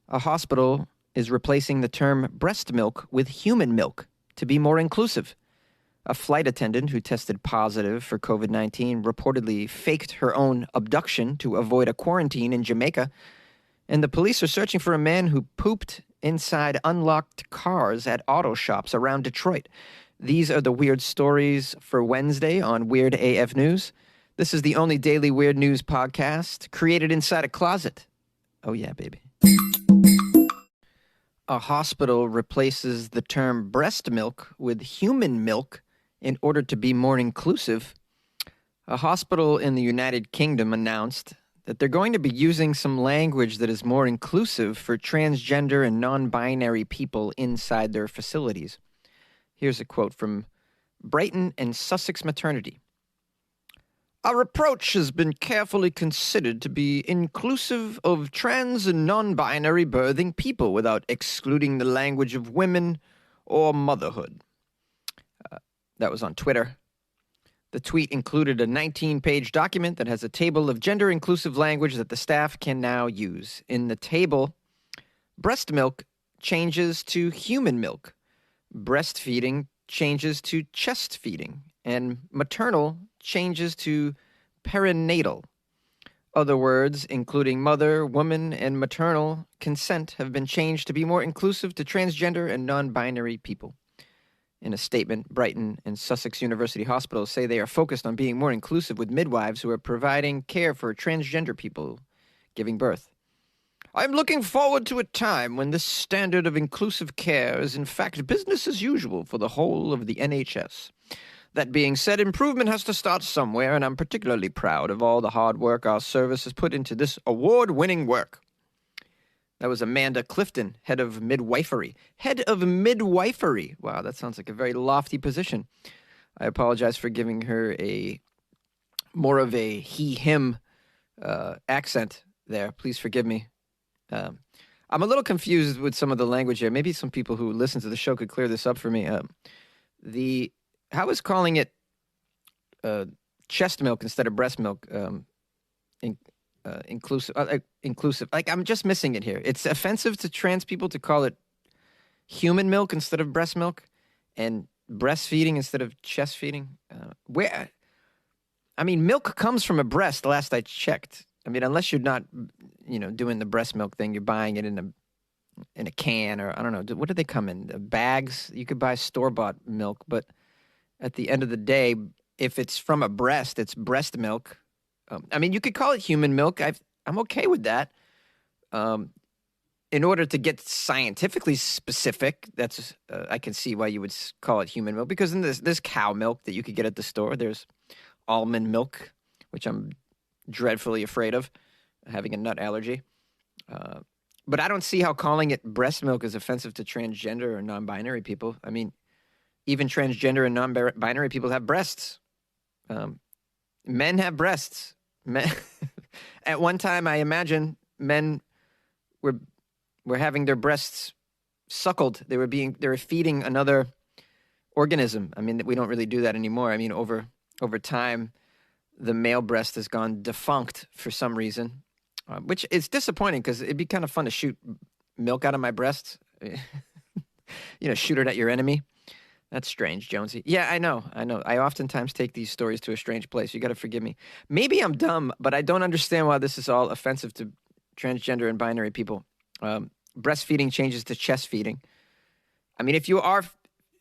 A hospital is replacing the term breast milk with human milk to be more inclusive. A flight attendant who tested positive for COVID-19 reportedly faked her own abduction to avoid a quarantine in Jamaica. And the police are searching for a man who pooped inside unlocked cars at auto shops around Detroit. These are the weird stories for Wednesday on Weird AF News. This is the only daily weird news podcast created inside a closet. Oh yeah, baby. A hospital replaces the term breast milk with human milk in order to be more inclusive. A hospital in the United Kingdom announced that they're going to be using some language that is more inclusive for transgender and non-binary people inside their facilities. Here's a quote from Brighton and Sussex Maternity. Our approach has been carefully considered to be inclusive of trans and non-binary birthing people without excluding the language of women or motherhood. That was on Twitter. The tweet included a 19-page document that has a table of gender-inclusive language that the staff can now use. In the table, breast milk changes to human milk, breastfeeding changes to chest feeding, and maternal changes to perinatal. Other words, including mother, woman, and maternal consent, have been changed to be more inclusive to transgender and non-binary people. In a statement, Brighton and Sussex University Hospitals say they are focused on being more inclusive with midwives who are providing care for transgender people giving birth. I'm looking forward to a time when this standard of inclusive care is in fact business as usual for the whole of the NHS. That being said, improvement has to start somewhere, and I'm particularly proud of all the hard work our service has put into this award-winning work. That was Amanda Clifton, head of midwifery. Head of midwifery. Wow, that sounds like a very lofty position. I apologize for giving her more of a he-him accent there. Please forgive me. I'm a little confused with some of the language here. Maybe some people who listen to the show could clear this up for me. How is calling it chest milk instead of breast milk inclusive? Like, I'm just missing it here. It's offensive to trans people to call it human milk instead of breast milk, and breastfeeding instead of chest feeding. Milk comes from a breast. Last I checked. I mean, unless you're not, doing the breast milk thing, you're buying it in a can, or I don't know. What do they come in? Bags? You could buy store-bought milk, but at the end of the day, if it's from a breast, it's breast milk. You could call it human milk. I'm okay with that. In order to get scientifically specific, that's I can see why you would call it human milk, because in there's cow milk that you could get at the store. There's almond milk, which I'm dreadfully afraid of, having a nut allergy. But I don't see how calling it breast milk is offensive to transgender or non-binary people. I mean, even transgender and non-binary people have breasts. Men have breasts. At one time, I imagine men were having their breasts suckled. They were feeding another organism. I mean, we don't really do that anymore. I mean, over time, the male breast has gone defunct for some reason, which is disappointing because it'd be kind of fun to shoot milk out of my breasts. Shoot it at your enemy. That's strange, Jonesy. Yeah, I know. I oftentimes take these stories to a strange place. You got to forgive me. Maybe I'm dumb, but I don't understand why this is all offensive to transgender and binary people. Breastfeeding changes to chest feeding. I mean, if you are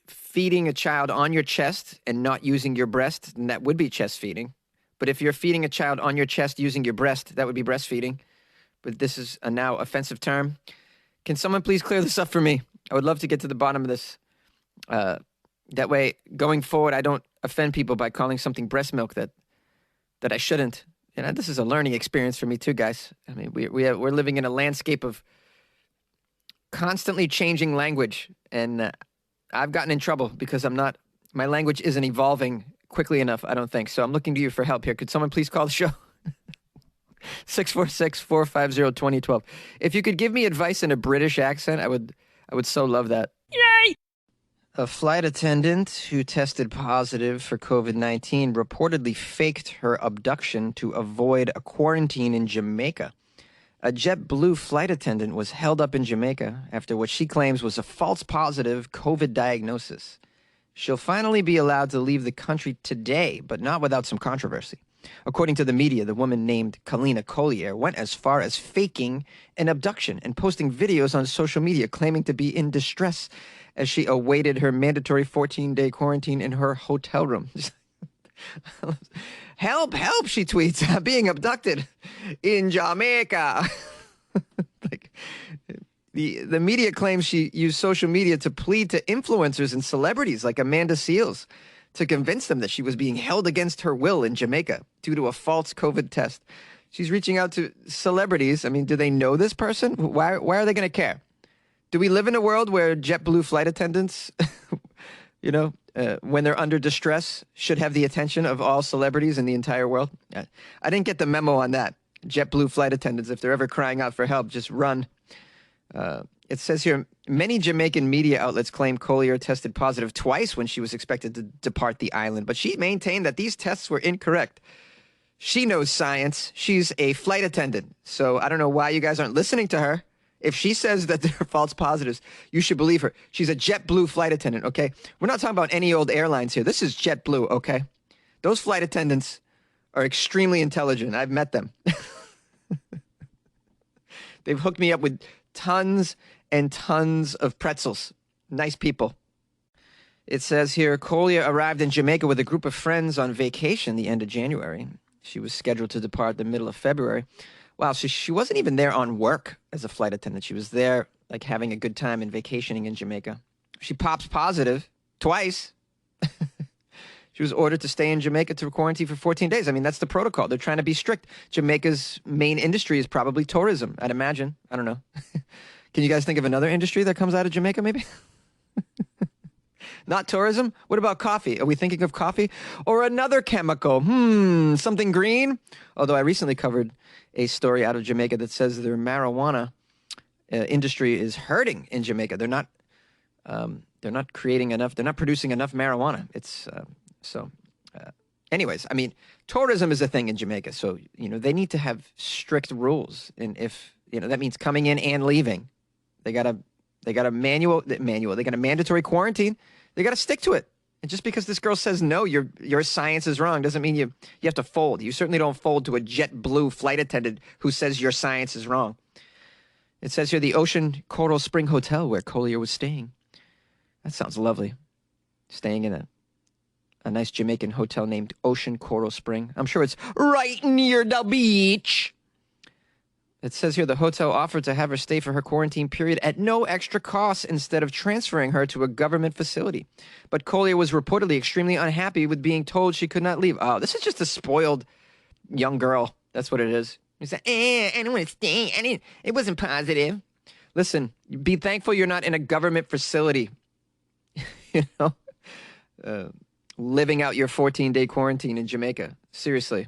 feeding a child on your chest and not using your breast, then that would be chest feeding. But if you're feeding a child on your chest using your breast, that would be breastfeeding. But this is a now offensive term. Can someone please clear this up for me? I would love to get to the bottom of this. That way, going forward, I don't offend people by calling something breast milk that I shouldn't. This is a learning experience for me too, guys. I mean, we're living in a landscape of constantly changing language, and I've gotten in trouble because my language isn't evolving quickly enough, I don't think. So I'm looking to you for help here. Could someone please call the show? 646-450-2012. If you could give me advice in a British accent, I would so love that. Yay! A flight attendant who tested positive for COVID-19 reportedly faked her abduction to avoid a quarantine in Jamaica. A JetBlue flight attendant was held up in Jamaica after what she claims was a false positive COVID diagnosis. She'll finally be allowed to leave the country today, but not without some controversy. According to the media, the woman named Kalina Collier went as far as faking an abduction and posting videos on social media claiming to be in distress as she awaited her mandatory 14-day quarantine in her hotel room. Help, help, she tweets. I'm being abducted in Jamaica. Like, the media claims she used social media to plead to influencers and celebrities like Amanda Seales to convince them that she was being held against her will in Jamaica due to a false COVID test. She's reaching out to celebrities. I mean, do they know this person? Why are they going to care? Do we live in a world where JetBlue flight attendants, when they're under distress, should have the attention of all celebrities in the entire world? I didn't get the memo on that. JetBlue flight attendants, if they're ever crying out for help, just run. It says here, many Jamaican media outlets claim Collier tested positive twice when she was expected to depart the island, but she maintained that these tests were incorrect. She knows science. She's a flight attendant, so I don't know why you guys aren't listening to her. If she says that they're false positives, you should believe her. She's a JetBlue flight attendant, okay? We're not talking about any old airlines here. This is JetBlue, okay? Those flight attendants are extremely intelligent. I've met them. They've hooked me up with tons and tons of pretzels. Nice people. It says here, Collier arrived in Jamaica with a group of friends on vacation the end of January. She was scheduled to depart the middle of February. Wow, so she wasn't even there on work as a flight attendant. She was there, like, having a good time and vacationing in Jamaica. She pops positive twice. She was ordered to stay in Jamaica to quarantine for 14 days. I mean, that's the protocol. They're trying to be strict. Jamaica's main industry is probably tourism, I'd imagine. I don't know. Can you guys think of another industry that comes out of Jamaica, maybe? Not tourism? What about coffee? Are we thinking of coffee? Or another chemical? Something green? Although I recently covered a story out of Jamaica that says their marijuana industry is hurting in Jamaica. They're not creating enough. They're not producing enough marijuana. Anyways, I mean, tourism is a thing in Jamaica. So, they need to have strict rules. And if, that means coming in and leaving, they got a they got a mandatory quarantine. They got to stick to it. And just because this girl says no, your science is wrong, doesn't mean you have to fold. You certainly don't fold to a JetBlue flight attendant who says your science is wrong. It says here the Ocean Coral Spring Hotel where Collier was staying. That sounds lovely. Staying in a nice Jamaican hotel named Ocean Coral Spring. I'm sure it's right near the beach. It says here the hotel offered to have her stay for her quarantine period at no extra cost instead of transferring her to a government facility. But Collier was reportedly extremely unhappy with being told she could not leave. Oh, this is just a spoiled young girl. That's what it is. He's like, I don't want to stay. It wasn't positive. Listen, be thankful you're not in a government facility. Living out your 14-day quarantine in Jamaica. Seriously.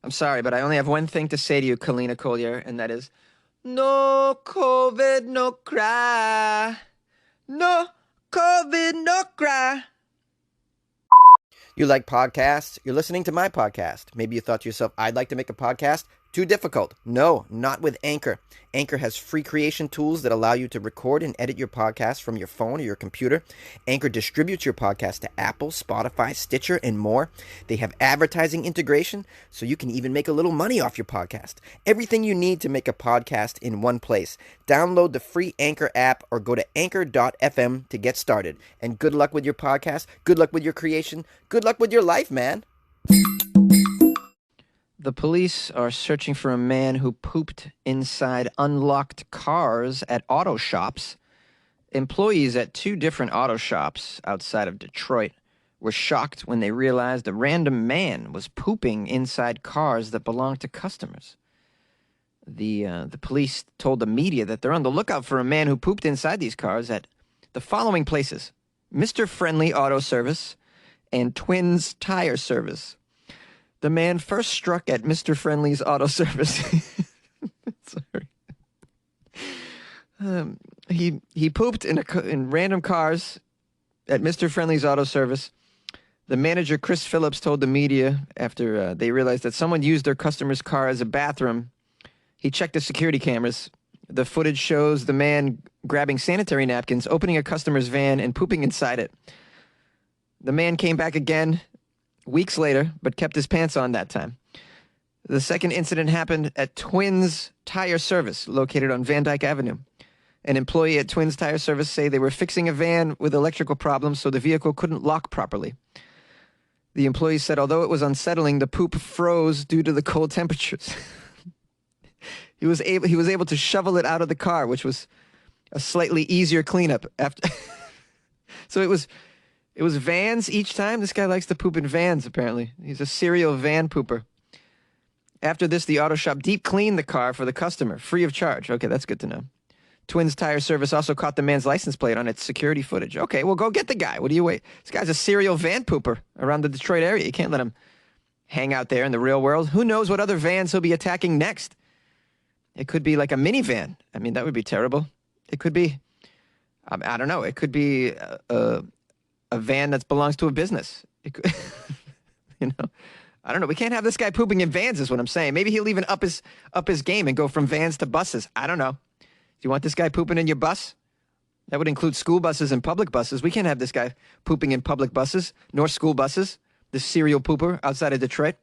I'm sorry, but I only have one thing to say to you, Kalina Collier, and that is, no COVID, no cry. No COVID, no cry. You like podcasts? You're listening to my podcast. Maybe you thought to yourself, I'd like to make a podcast. Too difficult. No, not with Anchor. Anchor has free creation tools that allow you to record and edit your podcast from your phone or your computer. Anchor distributes your podcast to Apple, Spotify, Stitcher, and more. They have advertising integration, so you can even make a little money off your podcast. Everything you need to make a podcast in one place. Download the free Anchor app or go to anchor.fm to get started. And good luck with your podcast. Good luck with your creation. Good luck with your life, man. The police are searching for a man who pooped inside unlocked cars at auto shops. Employees at two different auto shops outside of Detroit were shocked when they realized a random man was pooping inside cars that belonged to customers. The police told the media that they're on the lookout for a man who pooped inside these cars at the following places: Mr. Friendly Auto Service and Twins Tire Service. The man first struck at Mr. Friendly's auto service. Sorry. He pooped in random cars at Mr. Friendly's auto service. The manager, Chris Phillips, told the media after they realized that someone used their customer's car as a bathroom. He checked the security cameras. The footage shows the man grabbing sanitary napkins, opening a customer's van, and pooping inside it. The man came back again weeks later, but kept his pants on that time. The second incident happened at Twins Tire Service, located on Van Dyke Avenue. An employee at Twins Tire Service say they were fixing a van with electrical problems, so the vehicle couldn't lock properly. The employee said although it was unsettling, the poop froze due to the cold temperatures. He was able to shovel it out of the car, which was a slightly easier cleanup after. So it was vans each time. This guy likes to poop in vans, apparently. He's a serial van pooper. After this, the auto shop deep cleaned the car for the customer, free of charge. Okay, that's good to know. Twins Tire Service also caught the man's license plate on its security footage. Okay, well, go get the guy. What do you wait? This guy's a serial van pooper around the Detroit area. You can't let him hang out there in the real world. Who knows what other vans he'll be attacking next? It could be like a minivan. I mean, that would be terrible. It could be, I don't know. It could be a van that belongs to a business. It could, I don't know. We can't have this guy pooping in vans is what I'm saying. Maybe he'll even up his game and go from vans to buses. I don't know. Do you want this guy pooping in your bus? That would include school buses and public buses. We can't have this guy pooping in public buses nor school buses. This serial pooper outside of Detroit.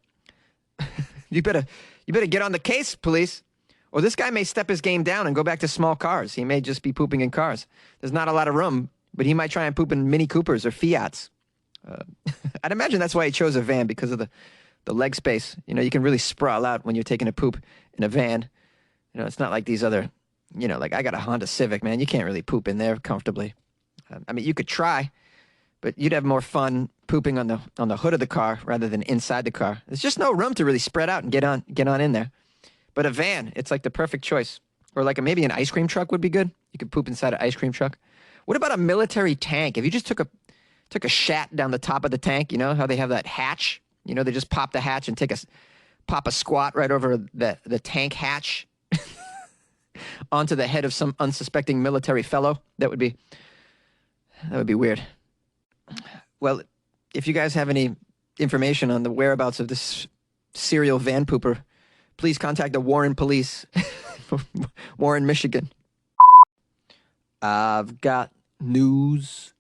You better get on the case, police. Or this guy may step his game down and go back to small cars. He may just be pooping in cars. There's not a lot of room, but he might try and poop in Mini Coopers or Fiats. I'd imagine that's why he chose a van, because of the leg space. You can really sprawl out when you're taking a poop in a van. It's not like these other, like I got a Honda Civic, man. You can't really poop in there comfortably. I mean, you could try, but you'd have more fun pooping on the hood of the car rather than inside the car. There's just no room to really spread out and get on in there. But a van, it's like the perfect choice. Or like maybe an ice cream truck would be good. You could poop inside an ice cream truck. What about a military tank? If you just took a shat down the top of the tank, how they have that hatch? They just pop the hatch and pop a squat right over the tank hatch onto the head of some unsuspecting military fellow. That would be weird. Well, if you guys have any information on the whereabouts of this serial van pooper, please contact the Warren Police, Warren, Michigan. I've got news.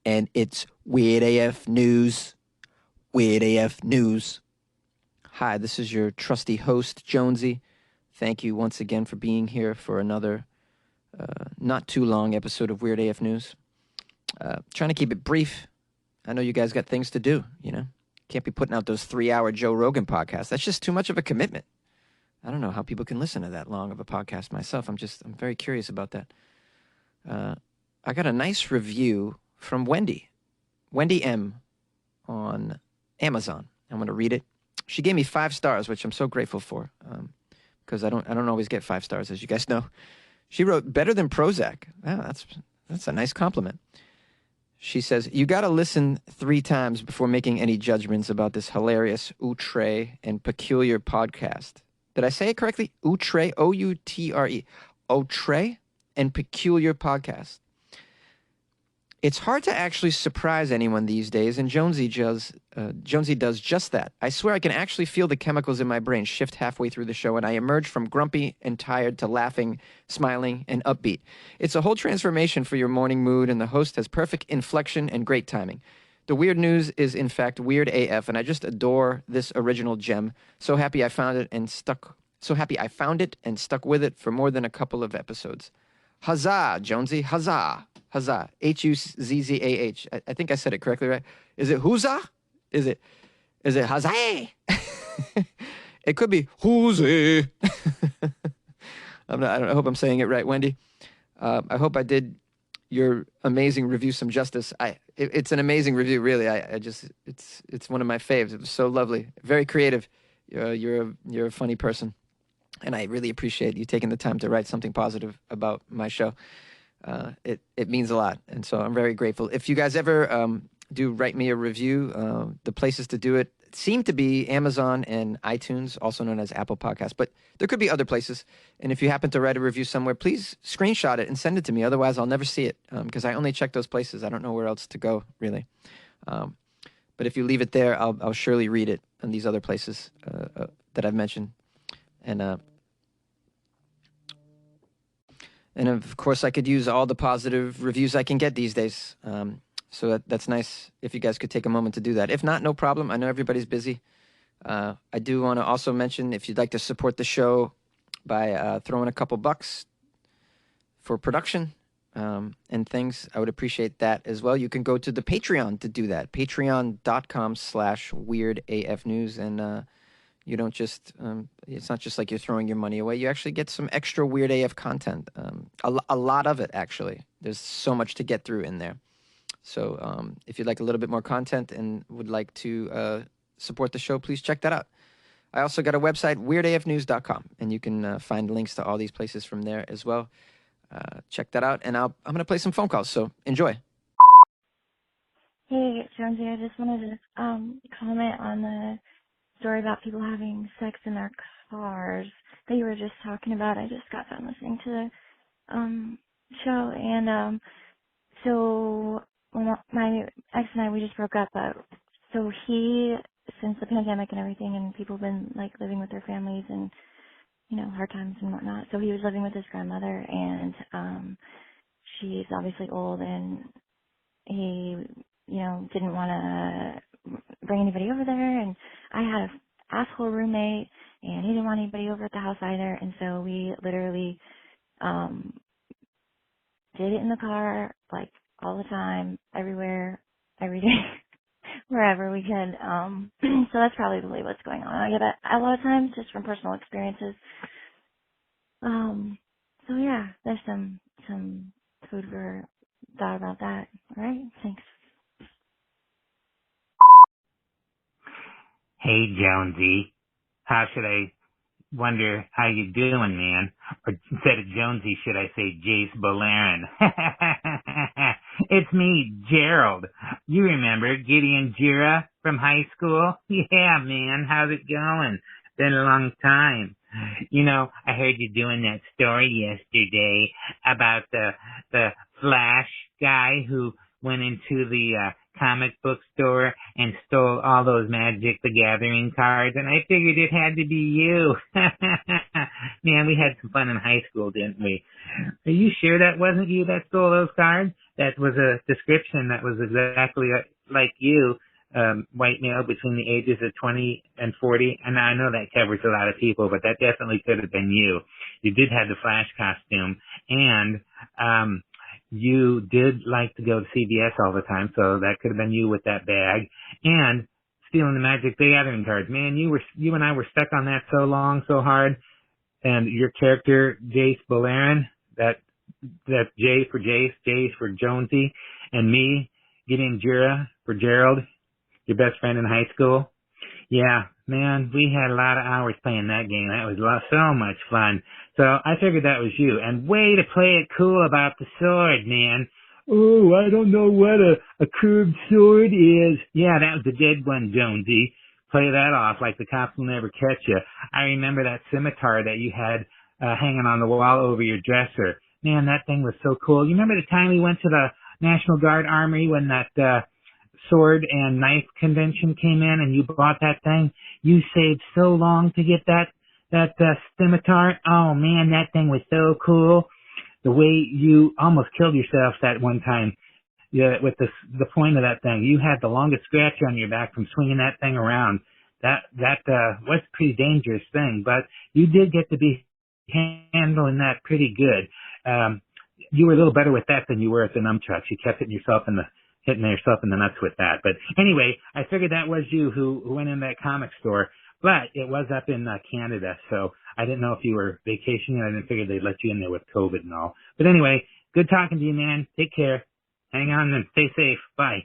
And it's Weird AF News. Weird AF News. Hi, this is your trusty host, Jonesy. Thank you once again for being here for another not too long episode of Weird AF News. Trying to keep it brief. I know you guys got things to do, Can't be putting out those 3-hour Joe Rogan podcasts. That's just too much of a commitment. I don't know how people can listen to that long of a podcast myself. I'm very curious about that. I got a nice review from Wendy M on Amazon. I'm going to read it. She gave me 5 stars, which I'm so grateful for, because I don't always get 5 stars, as you guys know. She wrote, better than Prozac. Wow, that's a nice compliment. She says, you got to listen 3 times before making any judgments about this hilarious, outre, and peculiar podcast. Did I say it correctly? Outre, O-U-T-R-E. Outre and peculiar podcast. It's hard to actually surprise anyone these days, and Jonesy does just that. I swear I can actually feel the chemicals in my brain shift halfway through the show, and I emerge from grumpy and tired to laughing, smiling, and upbeat. It's a whole transformation for your morning mood, and the host has perfect inflection and great timing. The weird news is, in fact, weird AF, and I just adore this original gem. So happy I found it and stuck with it for more than a couple of episodes. Huzzah, Jonesy, huzzah. Huzzah. H-U-Z-Z-A-H. I think I said it correctly, right? Is it huzzah? Is it huzzah? It could be huzzah. I hope I'm saying it right, Wendy. I hope I did your amazing review some justice. It's an amazing review, really. It's one of my faves. It was so lovely. Very creative. You're a funny person. And I really appreciate you taking the time to write something positive about my show. It means a lot, and so I'm very grateful. If you guys ever do write me a review, the places to do it seem to be Amazon and iTunes, also known as Apple Podcasts, but there could be other places. And if you happen to write a review somewhere, please screenshot it and send it to me. Otherwise, I'll never see it because I only check those places. I don't know where else to go, really. But if you leave it there, I'll surely read it on these other places that I've mentioned. And of course, I could use all the positive reviews I can get these days. So that's nice if you guys could take a moment to do that. If not, no problem. I know everybody's busy. I do want to also mention if you'd like to support the show by throwing a couple bucks for production and things, I would appreciate that as well. You can go to the Patreon to do that. Patreon.com/weirdafnews. And you don't just, it's not just like you're throwing your money away. You actually get some extra Weird AF content. A lot of it, actually. There's so much to get through in there. So if you'd like a little bit more content and would like to support the show, please check that out. I also got a website, weirdafnews.com, and you can find links to all these places from there as well. Check that out, and I'm going to play some phone calls, so enjoy. Hey, Jonesy, I just wanted to comment on the story about people having sex in their cars that you were just talking about. I just got done listening to the show, and so when my ex and I, we just broke up, so he, since the pandemic and everything, and people have been like living with their families and, you know, hard times and whatnot, so he was living with his grandmother, and she's obviously old, and he, you know, didn't want to bring anybody over there, and I had an asshole roommate, and he didn't want anybody over at the house either, and so we literally did it in the car, like, all the time, everywhere, every day, wherever we could. So that's probably what's going on. I get it a lot of times just from personal experiences. So yeah, there's some food for thought about that. All right, thanks. Hey, Jonesy. How should I wonder how you doing, man? Or instead of Jonesy, should I say Jace Bolarin? It's me, Gerald. You remember Gideon Jura from high school? Yeah, man. How's it going? Been a long time. You know, I heard you doing that story yesterday about the Flash guy who went into the comic book store and stole all those Magic the Gathering cards, and I figured it had to be you. Man, we had some fun in high school, didn't we? Are you sure that wasn't you that stole those cards? That was a description that was exactly like you, white male between the ages of 20 and 40. And I know that covers a lot of people, but that definitely could have been you. You did have the Flash costume, and you did like to go to CVS all the time, so that could have been you with that bag. And stealing the Magic the Gathering cards. Man, you and I were stuck on that so long, so hard. And your character, Jace Bolarin, that J for Jace, J for Jonesy, and me, Gideon Jura for Gerald, your best friend in high school. Yeah, man, we had a lot of hours playing that game. That was so much fun. So I figured that was you. And way to play it cool about the sword, man. Oh, I don't know what a curved sword is. Yeah, that was the dead one, Jonesy. Play that off like the cops will never catch you. I remember that scimitar that you had hanging on the wall over your dresser. Man, that thing was so cool. You remember the time we went to the National Guard Armory when that sword and knife convention came in and you bought that thing? You saved so long to get that scimitar. Oh man, that thing was so cool. The way you almost killed yourself that one time, yeah, with the point of that thing. You had the longest scratch on your back from swinging that thing around. That was a pretty dangerous thing, but you did get to be handling that pretty good. You were a little better with that than you were at the nunchucks. You kept hitting yourself in the nuts with that. But anyway, I figured that was you who went in that comic store, but it was up in Canada, so I didn't know if you were vacationing. I didn't figure they'd let you in there with COVID and all. But anyway, good talking to you, man. Take care. Hang on and stay safe. Bye.